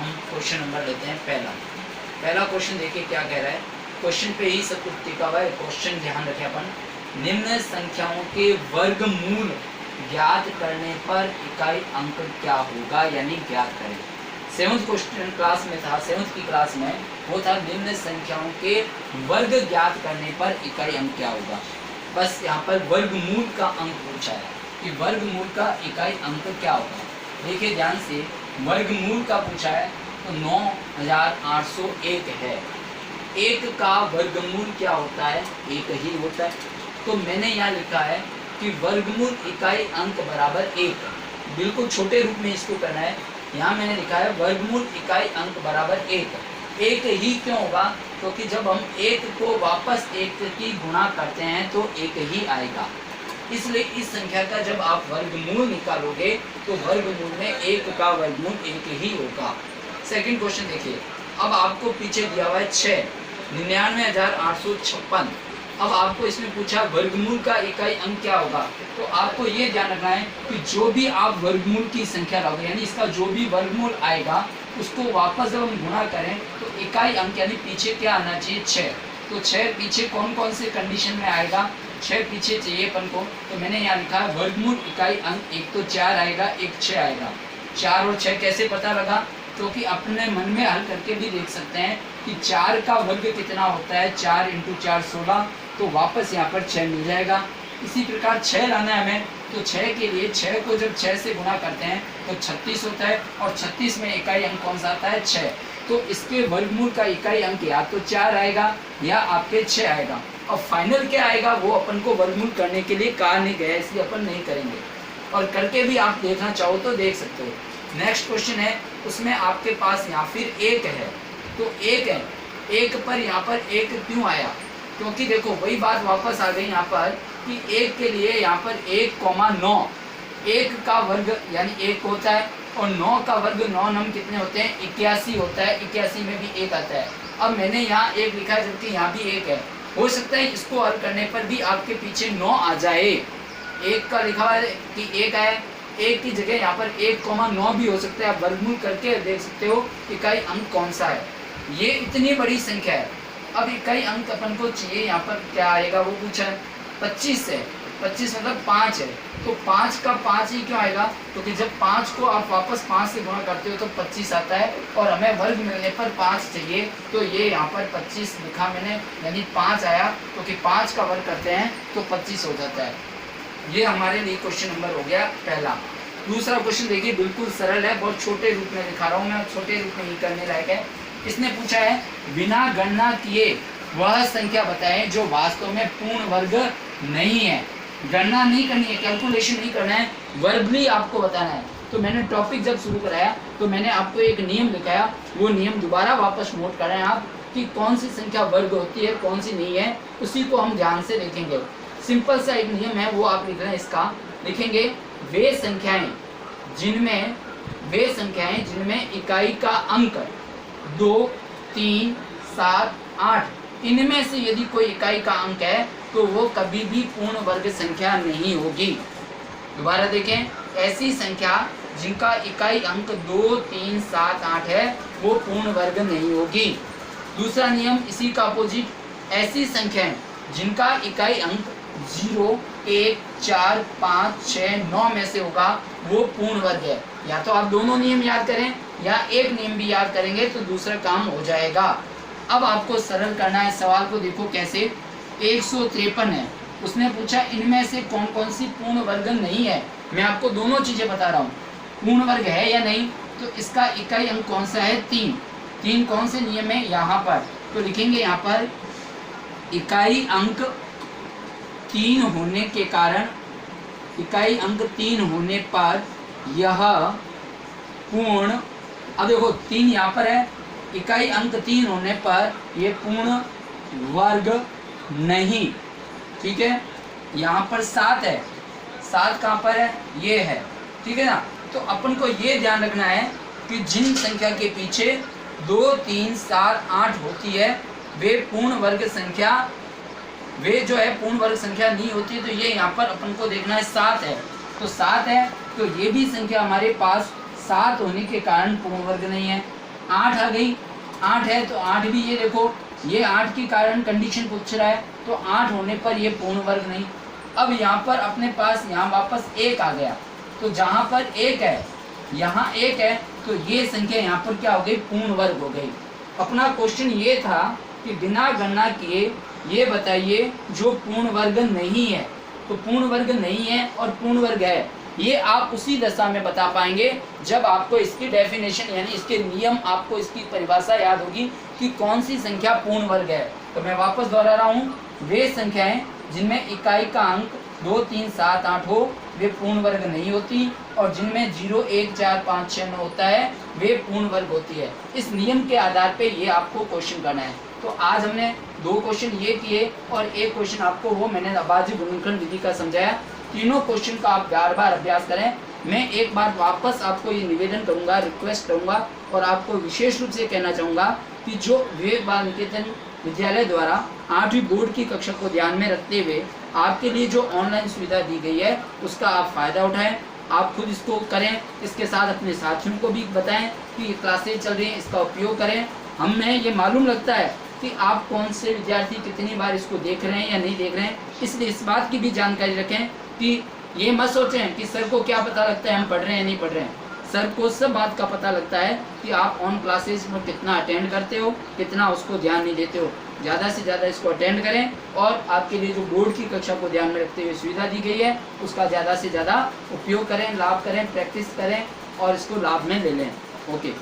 हम question number लेते हैं पहला क्वेश्चन देखिए क्या कह रहा है। क्वेश्चन पे ही सब कुछ टिका हुआ है। क्वेश्चन ध्यान रखें अपन, निम्न संख्याओं के वर्गमूल ज्ञात करने पर इकाई अंक क्या होगा, यानी ज्ञात करें। सेवंथ क्वेश्चन क्लास में था, सेवंथ की क्लास में वो था निम्न संख्याओं के वर्ग ज्ञात करने पर इकाई अंक क्या होगा। बस यहाँ पर वर्गमूल का अंक पूछा है कि वर्गमूल का इकाई अंक क्या होगा। देखिए ध्यान से, वर्गमूल का पूछा है तो 9801 है। एक का वर्गमूल क्या होता है, एक ही होता है। तो मैंने यहाँ लिखा है कि वर्गमूल इकाई अंक बराबर 1। बिल्कुल छोटे रूप में इसको करना है। यहाँ मैंने लिखा है वर्गमूल इकाई अंक बराबर 1। एक ही क्यों होगा, क्योंकि जब हम एक को वापस एक की गुणा करते हैं तो एक ही आएगा। इसलिए इस संख्या का जब आप वर्गमूल निकालोगे तो वर्गमूल में एक का वर्गमूल एक ही होगा। सेकंड क्वेश्चन देखिए, अब आपको पीछे दिया हुआ है 6, 99,856। अब आपको इसमें पूछा वर्गमूल का इकाई अंक क्या होगा। तो आपको ये ध्यान रखना है कि जो भी आप वर्गमूल की संख्या लाओगे, यानी इसका जो भी वर्गमूल आएगा उसको वापस जब हम गुणा करें तो इकाई अंक यानी पीछे क्या आना चाहिए, 6। तो 6 पीछे कौन कौन से कंडीशन में आएगा, 6 पीछे चाहिए अपन को। तो मैंने यहाँ लिखा है वर्गमूल इकाई अंक, एक तो 4 आएगा, एक 6 आएगा। 4 और 6 कैसे पता लगा, क्योंकि अपने मन में हल करके भी देख सकते हैं कि 4 का वर्ग कितना होता है, 4 × 4 16। तो वापस यहाँ पर 6 मिल जाएगा। इसी प्रकार 6 लाना है हमें, तो 6 के लिए 6 को जब 6 से गुणा करते हैं तो 36 होता है, और 36 में इकाई अंक कौन सा आता है, 6। तो इसके वर्गमूल का इकाई अंक या तो 4 आएगा या आपके 6 आएगा। और फाइनल क्या आएगा वो अपन को वर्गमूल करने के लिए कहा नहीं गया, इसलिए अपन नहीं करेंगे। और करके भी आप देखना चाहो तो देख सकते हो। नेक्स्ट क्वेश्चन है, उसमें आपके पास यहाँ फिर 1 है। तो 1 है, 1 पर यहाँ पर 1 क्यों आया, क्योंकि देखो वही बात वापस आ गई यहाँ पर कि 1 के लिए यहाँ पर 1,9। 1 का वर्ग यानी 1 होता है, और 9 का वर्ग 9 नम कितने होते हैं, 81 होता है। 81 में भी 1 आता है। अब मैंने यहाँ 1 लिखा है जबकि यहाँ भी 1 है। हो सकता है इसको हल करने पर भी आपके पीछे 9 आ जाए। 1 का लिखा हुआ है कि 1 आए, 1 की जगह यहाँ पर 1,9 भी हो सकता है। आप वर्गमूल करके देख सकते हो इकाई अंक कौन सा है। ये इतनी बड़ी संख्या है। अब इकाई अंक अपन को चाहिए, यहाँ पर क्या आएगा वो पूछा है, 25 है। 25 मतलब 5 है। तो 5 का 5 ही क्यों आएगा, क्योंकि जब 5 को आप वापस 5 से गुणा करते हो तो 25 आता है, और हमें वर्ग मिलने पर 5 चाहिए। तो ये यहाँ पर 25 लिखा मैंने, यानी 5 आया, क्योंकि 5 का वर्ग करते हैं तो 25 हो जाता है। ये हमारे लिए क्वेश्चन नंबर हो गया पहला। दूसरा क्वेश्चन देखिए, बिल्कुल सरल है, बहुत छोटे रूप में दिखा रहा हूँ मैं, छोटे रूप में ही करने लायक है। इसने पूछा है बिना गणना किए वह संख्या बताएं जो वास्तव में पूर्ण वर्ग नहीं है। गणना नहीं करनी है, कैलकुलेशन नहीं करना है, वर्गली आपको बताना है। तो मैंने टॉपिक जब शुरू कराया तो मैंने आपको एक नियम दिखाया, वो नियम दोबारा वापस नोट करें आप कि कौन सी संख्या वर्ग होती है कौन सी नहीं है, उसी को हम ध्यान से देखेंगे। सिंपल सा एक नियम है, वो आप लिख रहे हैं, इसका लिखेंगे वे संख्याएं जिनमें इकाई का अंक 2, 3, 7, 8 इनमें से यदि कोई इकाई का अंक है तो वो कभी भी पूर्ण वर्ग संख्या नहीं होगी। दोबारा देखें, ऐसी संख्या जिनका इकाई अंक 2, 3, 7, 8 है वो पूर्ण वर्ग नहीं होगी। दूसरा नियम इसी का अपोजिट, ऐसी संख्याएं जिनका इकाई अंक 0, 1, 4, 5, 6, 9 में से होगा वो पूर्ण वर्ग है। या तो आप दोनों नियम याद करें या एक नियम भी याद करेंगे तो दूसरा काम हो जाएगा। अब आपको सरल करना है सवाल को, देखो कैसे। 153 है, उसने पूछा इनमें से कौन कौन सी पूर्ण वर्ग नहीं है। मैं आपको दोनों चीजें बता रहा हूँ, पूर्ण वर्ग है या नहीं। तो इसका इकाई अंक कौन सा है, 3। 3 कौन से नियम है, यहाँ पर तो लिखेंगे, यहाँ पर इकाई अंक 3 होने के कारण, इकाई अंक 3 होने पर यह पूर्ण, अब देखो 3 यहाँ पर है, इकाई अंक 3 होने पर यह पूर्ण वर्ग नहीं। ठीक है, यहाँ पर 7 है, 7 कहाँ पर है, ये है। ठीक है ना। तो अपन को ये ध्यान रखना है कि जिन संख्या के पीछे 2, 3, 7, 8 होती है वे पूर्ण वर्ग संख्या, वे जो है पूर्ण वर्ग संख्या नहीं होती। तो ये यहाँ पर अपन को देखना है 7 है, तो 7 है, तो ये भी संख्या हमारे पास 7 होने के कारण पूर्ण वर्ग नहीं है। 8 आ गई, 8 है तो 8 भी ये देखो, ये 8 के कारण कंडीशन पूछ रहा है, तो 8 होने पर ये पूर्ण वर्ग नहीं। अब यहाँ पर अपने पास यहाँ वापस 1 आ गया, तो जहाँ पर 1 है यहाँ 1 है, तो ये संख्या यहाँ पर क्या हो गई, पूर्ण वर्ग हो गई। अपना क्वेश्चन ये था कि बिना गणना किए ये बताइए जो पूर्ण वर्ग नहीं है। तो पूर्ण वर्ग नहीं है और पूर्ण वर्ग है, ये आप उसी दशा में बता पाएंगे जब आपको इसकी डेफिनेशन यानी इसके नियम, आपको इसकी परिभाषा याद होगी कि कौन सी संख्या पूर्ण वर्ग है। तो मैं वापस दोहरा रहा हूँ, वे संख्याएं जिनमें इकाई का अंक 2, 3, 7, 8 हो वे पूर्ण वर्ग नहीं होती, और जिनमें 0, 1, 4, 5, 6, 9 होता है वे पूर्ण वर्ग होती है। इस नियम के आधार पे ये आपको क्वेश्चन करना है। तो आज हमने 2 क्वेश्चन ये किए और एक क्वेश्चन आपको वो मैंने अभाज्य गुणनखंड विधि का समझाया। तीनों क्वेश्चन का आप बार बार अभ्यास करें। मैं एक बार वापस आपको ये निवेदन करूंगा, रिक्वेस्ट करूंगा और आपको विशेष रूप से कहना चाहूँगा कि जो विवेक बाल निकेतन विद्यालय द्वारा 8वीं बोर्ड की कक्षा को ध्यान में रखते हुए आपके लिए जो ऑनलाइन सुविधा दी गई है उसका आप फ़ायदा उठाएं, आप खुद इसको करें, इसके साथ अपने साथियों को भी बताएं कि ये क्लासेज चल रही हैं, इसका उपयोग करें। हमें ये मालूम लगता है कि आप कौन से विद्यार्थी कितनी बार इसको देख रहे हैं या नहीं देख रहे हैं, इसलिए इस बात की भी जानकारी रखें कि ये मत सोचें कि सर को क्या पता लगता है हम पढ़ रहे हैं या नहीं पढ़ रहे हैं। सर को सब बात का पता लगता है कि आप ऑन क्लासेस में कितना अटेंड करते हो, कितना उसको ध्यान नहीं देते हो। ज़्यादा से ज़्यादा इसको अटेंड करें और आपके लिए जो बोर्ड की कक्षा को ध्यान में रखते हुए सुविधा दी गई है उसका ज़्यादा से ज़्यादा उपयोग करें, लाभ करें, प्रैक्टिस करें और इसको लाभ में ले लें। ओके।